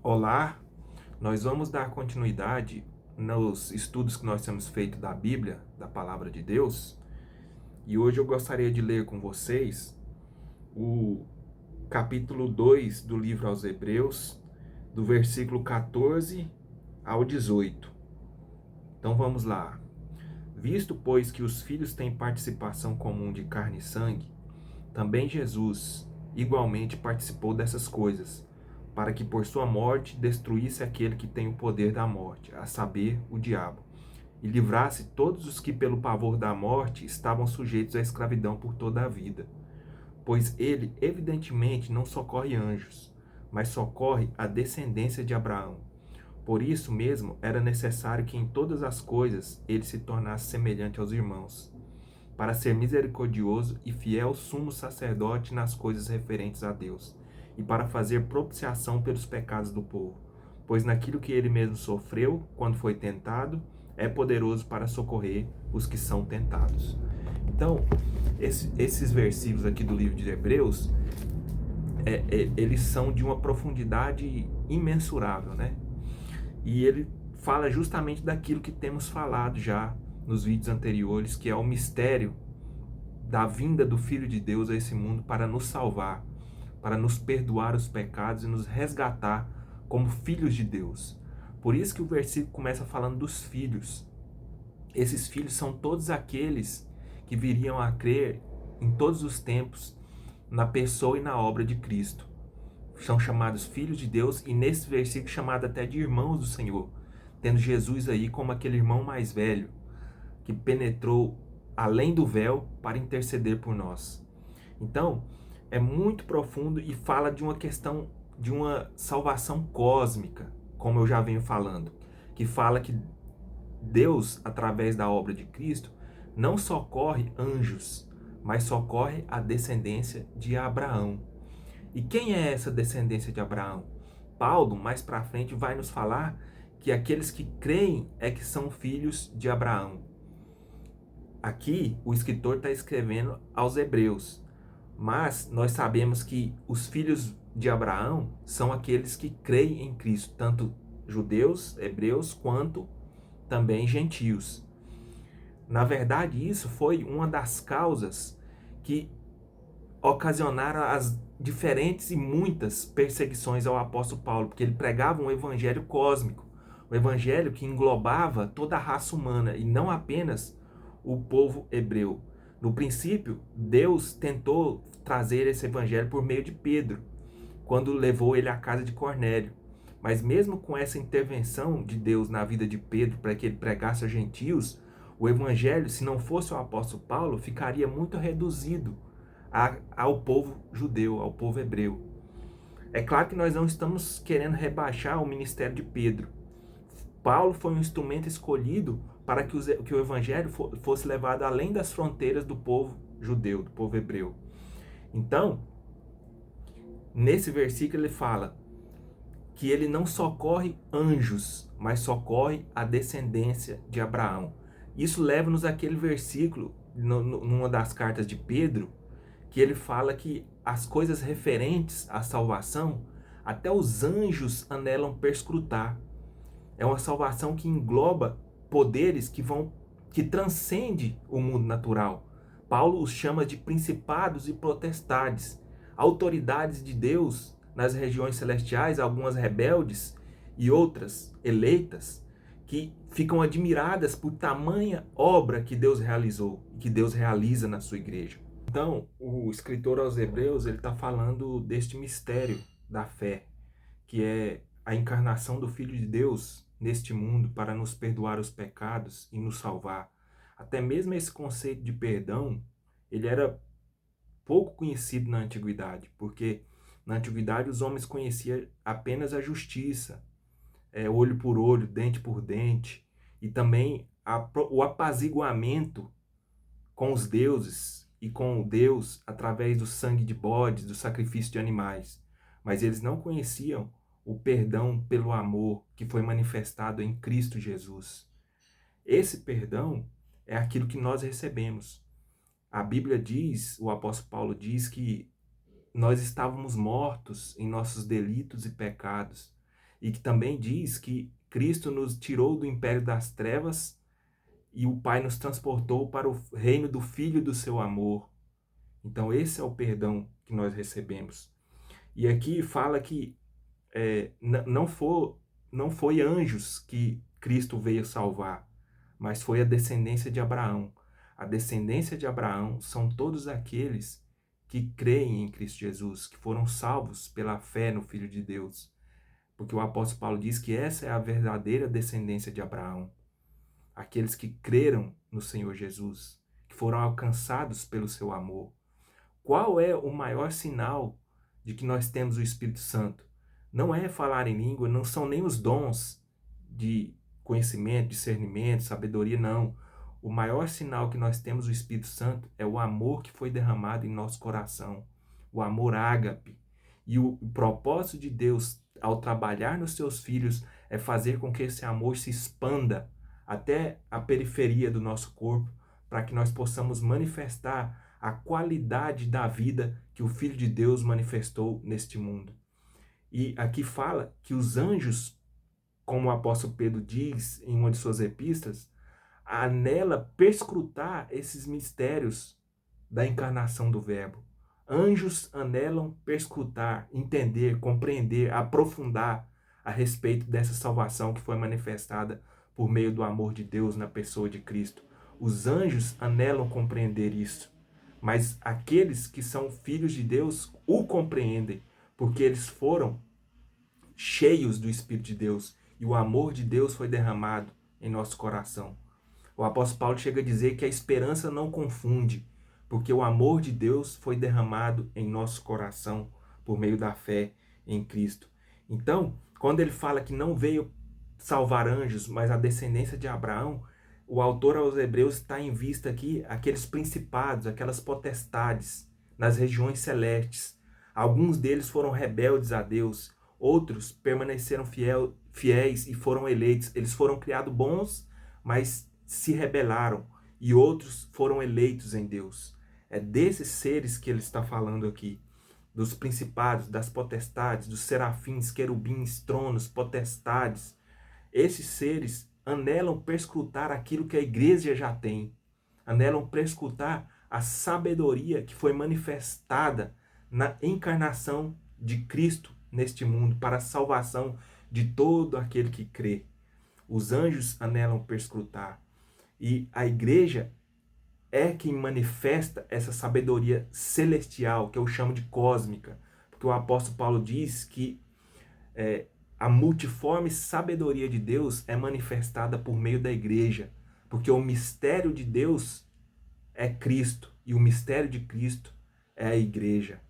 Olá, nós vamos dar continuidade nos estudos que nós temos feito da Bíblia, da Palavra de Deus, e hoje eu gostaria de ler com vocês o capítulo 2 do livro aos Hebreus, do versículo 14 ao 18. Então vamos lá. Visto, pois, que os filhos têm participação comum de carne e sangue, também Jesus igualmente participou dessas coisas, para que por sua morte destruísse aquele que tem o poder da morte, a saber, o diabo, e livrasse todos os que pelo pavor da morte estavam sujeitos à escravidão por toda a vida. Pois ele, evidentemente, não socorre anjos, mas socorre a descendência de Abraão. Por isso mesmo era necessário que em todas as coisas ele se tornasse semelhante aos irmãos, para ser misericordioso e fiel sumo sacerdote nas coisas referentes a Deus, e para fazer propiciação pelos pecados do povo. Pois naquilo que ele mesmo sofreu, quando foi tentado, é poderoso para socorrer os que são tentados. Então, esses versículos aqui do livro de Hebreus, eles são de uma profundidade imensurável, né? E ele fala justamente daquilo que temos falado já nos vídeos anteriores, que é o mistério da vinda do Filho de Deus a esse mundo para nos salvar, para nos perdoar os pecados e nos resgatar como filhos de Deus. Por isso que o versículo começa falando dos filhos. Esses filhos são todos aqueles que viriam a crer em todos os tempos na pessoa e na obra de Cristo. São chamados filhos de Deus e nesse versículo chamado até de irmãos do Senhor, tendo Jesus aí como aquele irmão mais velho que penetrou além do véu para interceder por nós. Então, é muito profundo e fala de uma questão de uma salvação cósmica, como eu já venho falando, que fala que Deus, através da obra de Cristo, não socorre anjos, mas socorre a descendência de Abraão. E quem é essa descendência de Abraão? Paulo, mais para frente, vai nos falar que aqueles que creem é que são filhos de Abraão. Aqui, o escritor está escrevendo aos hebreus, mas nós sabemos que os filhos de Abraão são aqueles que creem em Cristo, tanto judeus, hebreus, quanto também gentios. Na verdade, isso foi uma das causas que ocasionaram as diferentes e muitas perseguições ao apóstolo Paulo, porque ele pregava um evangelho cósmico, um evangelho que englobava toda a raça humana e não apenas o povo hebreu. No princípio, Deus tentou trazer esse evangelho por meio de Pedro, quando levou ele à casa de Cornélio. Mas mesmo com essa intervenção de Deus na vida de Pedro para que ele pregasse aos gentios, o evangelho, se não fosse o apóstolo Paulo, ficaria muito reduzido ao povo judeu, ao povo hebreu. É claro que nós não estamos querendo rebaixar o ministério de Pedro. Paulo foi um instrumento escolhido para que o evangelho fosse levado além das fronteiras do povo judeu, do povo hebreu. Então, nesse versículo ele fala que ele não socorre anjos, mas socorre a descendência de Abraão. Isso leva-nos àquele versículo, numa das cartas de Pedro, que ele fala que as coisas referentes à salvação, até os anjos anelam perscrutar. É uma salvação que engloba poderes que transcende o mundo natural. Paulo os chama de principados e potestades, autoridades de Deus nas regiões celestiais, algumas rebeldes e outras eleitas, que ficam admiradas por tamanha obra que Deus realizou e que Deus realiza na sua igreja. Então, o escritor aos Hebreus, ele está falando deste mistério da fé, que é a encarnação do Filho de Deus neste mundo para nos perdoar os pecados e nos salvar. Até mesmo esse conceito de perdão, ele era pouco conhecido na antiguidade, porque na antiguidade os homens conheciam apenas a justiça, olho por olho, dente por dente, e também o apaziguamento com os deuses e com Deus através do sangue de bodes, do sacrifício de animais. Mas eles não conheciam o perdão pelo amor que foi manifestado em Cristo Jesus. Esse perdão é aquilo que nós recebemos. A Bíblia diz, o apóstolo Paulo diz que nós estávamos mortos em nossos delitos e pecados, e que também diz que Cristo nos tirou do império das trevas e o Pai nos transportou para o reino do Filho do seu amor. Então esse é o perdão que nós recebemos. E aqui fala que não foi anjos que Cristo veio salvar, mas foi a descendência de Abraão. A descendência de Abraão são todos aqueles que creem em Cristo Jesus, que foram salvos pela fé no Filho de Deus. Porque o apóstolo Paulo diz que essa é a verdadeira descendência de Abraão. Aqueles que creram no Senhor Jesus, que foram alcançados pelo seu amor. Qual é o maior sinal de que nós temos o Espírito Santo? Não é falar em língua, não são nem os dons de conhecimento, discernimento, sabedoria, não. O maior sinal que nós temos o Espírito Santo é o amor que foi derramado em nosso coração, o amor ágape. E o propósito de Deus ao trabalhar nos seus filhos é fazer com que esse amor se expanda até a periferia do nosso corpo, para que nós possamos manifestar a qualidade da vida que o Filho de Deus manifestou neste mundo. E aqui fala que os anjos, como o apóstolo Pedro diz em uma de suas epístolas, anela perscrutar esses mistérios da encarnação do Verbo. Anjos anelam perscrutar, entender, compreender, aprofundar a respeito dessa salvação que foi manifestada por meio do amor de Deus na pessoa de Cristo. Os anjos anelam compreender isso, mas aqueles que são filhos de Deus o compreendem, porque eles foram cheios do Espírito de Deus e o amor de Deus foi derramado em nosso coração. O apóstolo Paulo chega a dizer que a esperança não confunde, porque o amor de Deus foi derramado em nosso coração por meio da fé em Cristo. Então, quando ele fala que não veio salvar anjos, mas a descendência de Abraão, o autor aos Hebreus está em vista aqui aqueles principados, aquelas potestades nas regiões celestes. Alguns deles foram rebeldes a Deus, outros permaneceram fiéis e foram eleitos. Eles foram criados bons, mas se rebelaram, e outros foram eleitos em Deus. É desses seres que ele está falando aqui, dos principados, das potestades, dos serafins, querubins, tronos, potestades. Esses seres anelam perscrutar aquilo que a igreja já tem, anelam perscrutar a sabedoria que foi manifestada na encarnação de Cristo neste mundo, para a salvação de todo aquele que crê. Os anjos anelam perscrutar. E a igreja é quem manifesta essa sabedoria celestial, que eu chamo de cósmica. Porque o apóstolo Paulo diz que a multiforme sabedoria de Deus é manifestada por meio da igreja. Porque o mistério de Deus é Cristo. E o mistério de Cristo é a igreja.